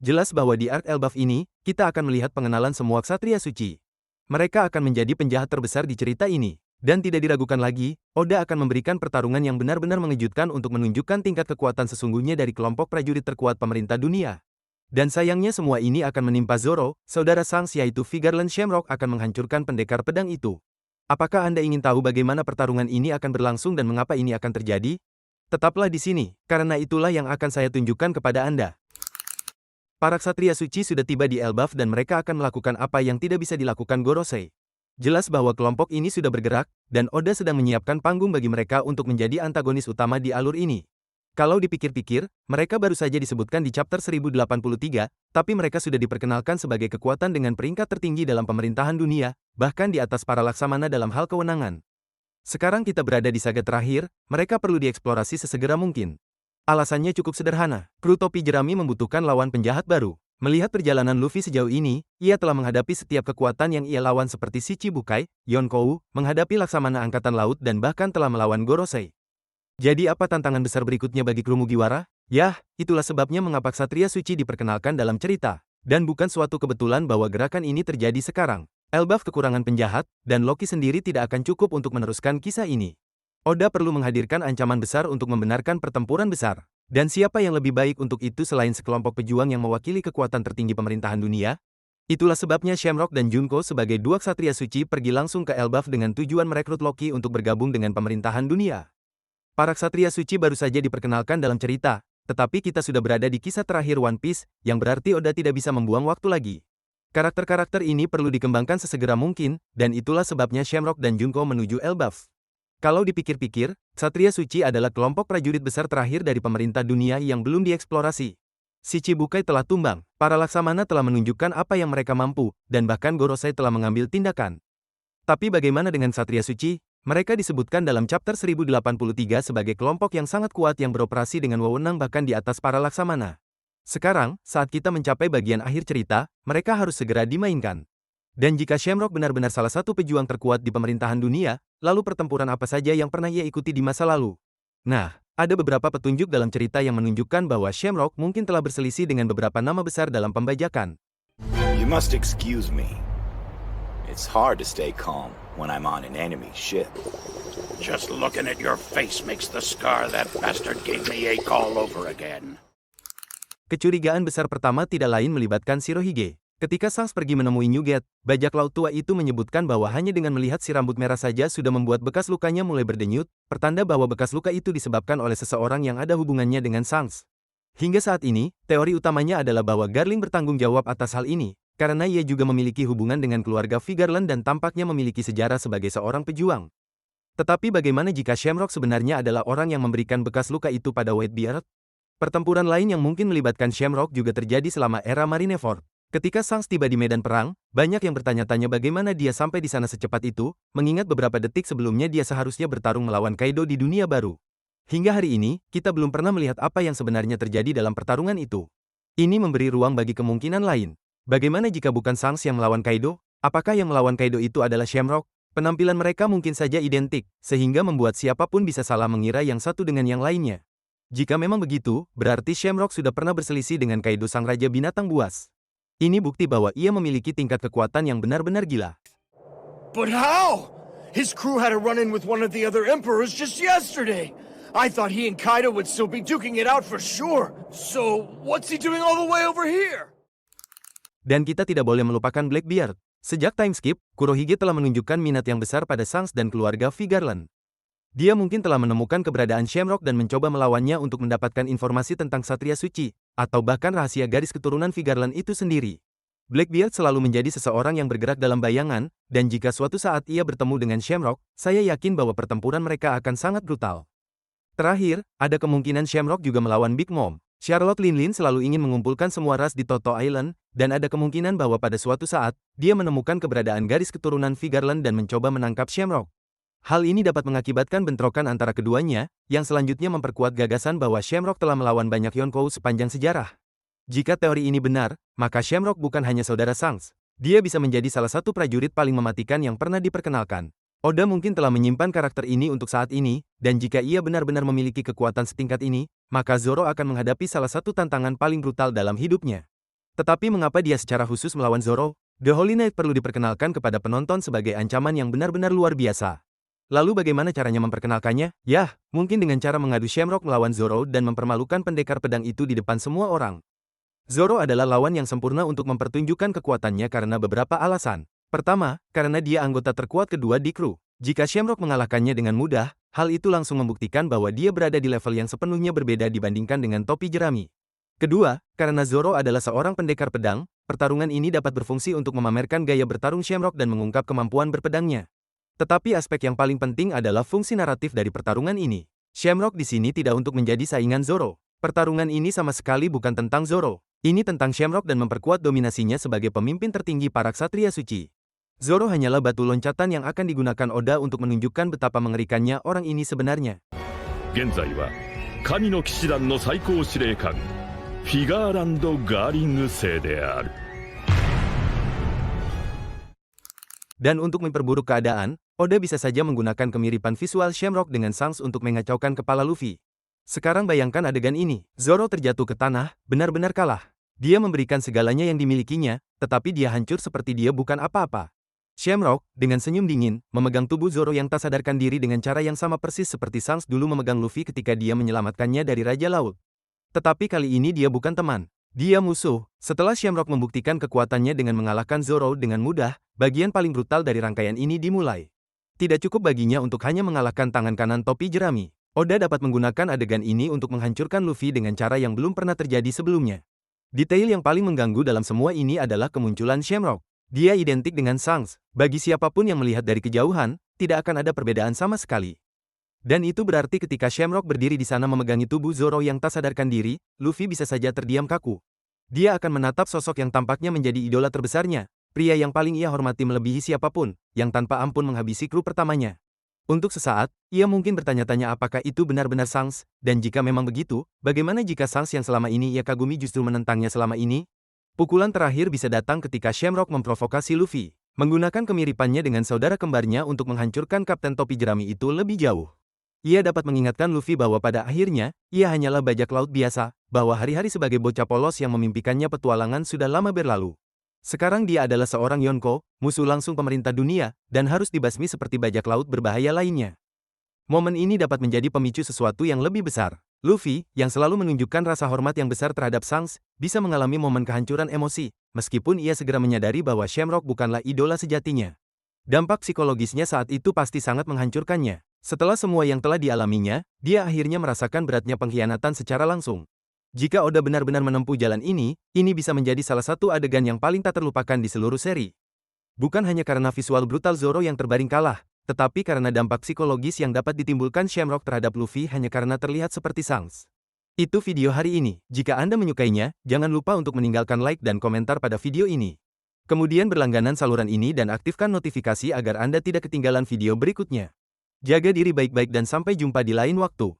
Jelas bahwa di Arc Elbaf ini, kita akan melihat pengenalan semua ksatria suci. Mereka akan menjadi penjahat terbesar di cerita ini. Dan tidak diragukan lagi, Oda akan memberikan pertarungan yang benar-benar mengejutkan untuk menunjukkan tingkat kekuatan sesungguhnya dari kelompok prajurit terkuat pemerintah dunia. Dan sayangnya semua ini akan menimpa Zoro, saudara Shanks yaitu Vigarland Shamrock akan menghancurkan pendekar pedang itu. Apakah Anda ingin tahu bagaimana pertarungan ini akan berlangsung dan mengapa ini akan terjadi? Tetaplah di sini, karena itulah yang akan saya tunjukkan kepada Anda. Para ksatria suci sudah tiba di Elbaf dan mereka akan melakukan apa yang tidak bisa dilakukan Gorosei. Jelas bahwa kelompok ini sudah bergerak, dan Oda sedang menyiapkan panggung bagi mereka untuk menjadi antagonis utama di alur ini. Kalau dipikir-pikir, mereka baru saja disebutkan di chapter 1083, tapi mereka sudah diperkenalkan sebagai kekuatan dengan peringkat tertinggi dalam pemerintahan dunia, bahkan di atas para laksamana dalam hal kewenangan. Sekarang kita berada di saga terakhir, mereka perlu dieksplorasi sesegera mungkin. Alasannya cukup sederhana, kru topi jerami membutuhkan lawan penjahat baru. Melihat perjalanan Luffy sejauh ini, ia telah menghadapi setiap kekuatan yang ia lawan seperti si Chibukai, Yonkou, menghadapi laksamana angkatan laut dan bahkan telah melawan Gorosei. Jadi apa tantangan besar berikutnya bagi kru Mugiwara? Yah, itulah sebabnya mengapa ksatria suci diperkenalkan dalam cerita. Dan bukan suatu kebetulan bahwa gerakan ini terjadi sekarang. Elbaf kekurangan penjahat, dan Loki sendiri tidak akan cukup untuk meneruskan kisah ini. Oda perlu menghadirkan ancaman besar untuk membenarkan pertempuran besar. Dan siapa yang lebih baik untuk itu selain sekelompok pejuang yang mewakili kekuatan tertinggi pemerintahan dunia? Itulah sebabnya Shamrock dan Junko sebagai dua ksatria suci pergi langsung ke Elbaf dengan tujuan merekrut Loki untuk bergabung dengan pemerintahan dunia. Para ksatria suci baru saja diperkenalkan dalam cerita, tetapi kita sudah berada di kisah terakhir One Piece, yang berarti Oda tidak bisa membuang waktu lagi. Karakter-karakter ini perlu dikembangkan sesegera mungkin, dan itulah sebabnya Shamrock dan Junko menuju Elbaf. Kalau dipikir-pikir, ksatria suci adalah kelompok prajurit besar terakhir dari pemerintah dunia yang belum dieksplorasi. Si Chibukai telah tumbang, para laksamana telah menunjukkan apa yang mereka mampu, dan bahkan Gorosei telah mengambil tindakan. Tapi bagaimana dengan ksatria suci? Mereka disebutkan dalam chapter 1083 sebagai kelompok yang sangat kuat yang beroperasi dengan wewenang bahkan di atas para laksamana. Sekarang, saat kita mencapai bagian akhir cerita, mereka harus segera dimainkan. Dan jika Shamrock benar-benar salah satu pejuang terkuat di pemerintahan dunia, lalu pertempuran apa saja yang pernah ia ikuti di masa lalu? Nah, ada beberapa petunjuk dalam cerita yang menunjukkan bahwa Shamrock mungkin telah berselisih dengan beberapa nama besar dalam pembajakan. You must excuse me. It's hard to stay calm when I'm on an enemy ship. Just looking at your face makes the scar that bastard gave me ache all over again. Kecurigaan besar pertama tidak lain melibatkan Shirohige. Ketika Shanks pergi menemui Newgate, bajak laut tua itu menyebutkan bahwa hanya dengan melihat si rambut merah saja sudah membuat bekas lukanya mulai berdenyut, pertanda bahwa bekas luka itu disebabkan oleh seseorang yang ada hubungannya dengan Shanks. Hingga saat ini, teori utamanya adalah bahwa Garling bertanggung jawab atas hal ini, karena ia juga memiliki hubungan dengan keluarga Vigarland dan tampaknya memiliki sejarah sebagai seorang pejuang. Tetapi bagaimana jika Shamrock sebenarnya adalah orang yang memberikan bekas luka itu pada Whitebeard? Pertempuran lain yang mungkin melibatkan Shamrock juga terjadi selama era Marineford. Ketika Shanks tiba di medan perang, banyak yang bertanya-tanya bagaimana dia sampai di sana secepat itu, mengingat beberapa detik sebelumnya dia seharusnya bertarung melawan Kaido di dunia baru. Hingga hari ini, kita belum pernah melihat apa yang sebenarnya terjadi dalam pertarungan itu. Ini memberi ruang bagi kemungkinan lain. Bagaimana jika bukan Shanks yang melawan Kaido? Apakah yang melawan Kaido itu adalah Shamrock? Penampilan mereka mungkin saja identik, sehingga membuat siapapun bisa salah mengira yang satu dengan yang lainnya. Jika memang begitu, berarti Shamrock sudah pernah berselisih dengan Kaido sang Raja Binatang Buas. Ini bukti bahwa ia memiliki tingkat kekuatan yang benar-benar gila. But how? His crew had a run-in with one of the other emperors just yesterday. I thought he and Kaido would still be duking it out for sure. So, what's he doing all the way over here? Dan kita tidak boleh melupakan Blackbeard. Sejak time skip, Kurohige telah menunjukkan minat yang besar pada Shanks dan keluarga Vigarland. Dia mungkin telah menemukan keberadaan Shamrock dan mencoba melawannya untuk mendapatkan informasi tentang Ksatria Suci, atau bahkan rahasia garis keturunan Vigarland itu sendiri. Blackbeard selalu menjadi seseorang yang bergerak dalam bayangan, dan jika suatu saat ia bertemu dengan Shamrock, saya yakin bahwa pertempuran mereka akan sangat brutal. Terakhir, ada kemungkinan Shamrock juga melawan Big Mom. Charlotte Linlin selalu ingin mengumpulkan semua ras di Toto Island, dan ada kemungkinan bahwa pada suatu saat, dia menemukan keberadaan garis keturunan Vigarland dan mencoba menangkap Shamrock. Hal ini dapat mengakibatkan bentrokan antara keduanya, yang selanjutnya memperkuat gagasan bahwa Shamrock telah melawan banyak Yonkou sepanjang sejarah. Jika teori ini benar, maka Shamrock bukan hanya saudara Shanks. Dia bisa menjadi salah satu prajurit paling mematikan yang pernah diperkenalkan. Oda mungkin telah menyimpan karakter ini untuk saat ini, dan jika ia benar-benar memiliki kekuatan setingkat ini, maka Zoro akan menghadapi salah satu tantangan paling brutal dalam hidupnya. Tetapi mengapa dia secara khusus melawan Zoro? The Holy Knight perlu diperkenalkan kepada penonton sebagai ancaman yang benar-benar luar biasa. Lalu bagaimana caranya memperkenalkannya? Yah, mungkin dengan cara mengadu Shamrock melawan Zoro dan mempermalukan pendekar pedang itu di depan semua orang. Zoro adalah lawan yang sempurna untuk mempertunjukkan kekuatannya karena beberapa alasan. Pertama, karena dia anggota terkuat kedua di kru. Jika Shamrock mengalahkannya dengan mudah, hal itu langsung membuktikan bahwa dia berada di level yang sepenuhnya berbeda dibandingkan dengan topi jerami. Kedua, karena Zoro adalah seorang pendekar pedang, pertarungan ini dapat berfungsi untuk memamerkan gaya bertarung Shamrock dan mengungkap kemampuan berpedangnya. Tetapi aspek yang paling penting adalah fungsi naratif dari pertarungan ini. Shamrock di sini tidak untuk menjadi saingan Zoro. Pertarungan ini sama sekali bukan tentang Zoro. Ini tentang Shamrock dan memperkuat dominasinya sebagai pemimpin tertinggi para ksatria suci. Zoro hanyalah batu loncatan yang akan digunakan Oda untuk menunjukkan betapa mengerikannya orang ini sebenarnya. 現在は神の騎士団の最高司令官フィガーランド・ガーリング星である Dan untuk memperburuk keadaan, Oda bisa saja menggunakan kemiripan visual Shamrock dengan Shanks untuk mengacaukan kepala Luffy. Sekarang bayangkan adegan ini, Zoro terjatuh ke tanah, benar-benar kalah. Dia memberikan segalanya yang dimilikinya, tetapi dia hancur seperti dia bukan apa-apa. Shamrock, dengan senyum dingin, memegang tubuh Zoro yang tak sadarkan diri dengan cara yang sama persis seperti Shanks dulu memegang Luffy ketika dia menyelamatkannya dari Raja Laut. Tetapi kali ini dia bukan teman. Dia musuh. Setelah Shamrock membuktikan kekuatannya dengan mengalahkan Zoro dengan mudah, bagian paling brutal dari rangkaian ini dimulai. Tidak cukup baginya untuk hanya mengalahkan tangan kanan topi jerami. Oda dapat menggunakan adegan ini untuk menghancurkan Luffy dengan cara yang belum pernah terjadi sebelumnya. Detail yang paling mengganggu dalam semua ini adalah kemunculan Shamrock. Dia identik dengan Shanks. Bagi siapapun yang melihat dari kejauhan, tidak akan ada perbedaan sama sekali. Dan itu berarti ketika Shamrock berdiri di sana memegangi tubuh Zoro yang tak sadarkan diri, Luffy bisa saja terdiam kaku. Dia akan menatap sosok yang tampaknya menjadi idola terbesarnya, pria yang paling ia hormati melebihi siapapun, yang tanpa ampun menghabisi kru pertamanya. Untuk sesaat, ia mungkin bertanya-tanya apakah itu benar-benar Shanks, dan jika memang begitu, bagaimana jika Shanks yang selama ini ia kagumi justru menentangnya selama ini? Pukulan terakhir bisa datang ketika Shamrock memprovokasi Luffy, menggunakan kemiripannya dengan saudara kembarnya untuk menghancurkan Kapten Topi Jerami itu lebih jauh. Ia dapat mengingatkan Luffy bahwa pada akhirnya, ia hanyalah bajak laut biasa, bahwa hari-hari sebagai bocah polos yang memimpikannya petualangan sudah lama berlalu. Sekarang dia adalah seorang Yonko, musuh langsung pemerintah dunia, dan harus dibasmi seperti bajak laut berbahaya lainnya. Momen ini dapat menjadi pemicu sesuatu yang lebih besar. Luffy, yang selalu menunjukkan rasa hormat yang besar terhadap Shanks, bisa mengalami momen kehancuran emosi, meskipun ia segera menyadari bahwa Shamrock bukanlah idola sejatinya. Dampak psikologisnya saat itu pasti sangat menghancurkannya. Setelah semua yang telah dialaminya, dia akhirnya merasakan beratnya pengkhianatan secara langsung. Jika Oda benar-benar menempuh jalan ini bisa menjadi salah satu adegan yang paling tak terlupakan di seluruh seri. Bukan hanya karena visual brutal Zoro yang terbaring kalah, tetapi karena dampak psikologis yang dapat ditimbulkan Shamrock terhadap Luffy hanya karena terlihat seperti Shanks. Itu video hari ini. Jika Anda menyukainya, jangan lupa untuk meninggalkan like dan komentar pada video ini. Kemudian berlangganan saluran ini dan aktifkan notifikasi agar Anda tidak ketinggalan video berikutnya. Jaga diri baik-baik dan sampai jumpa di lain waktu.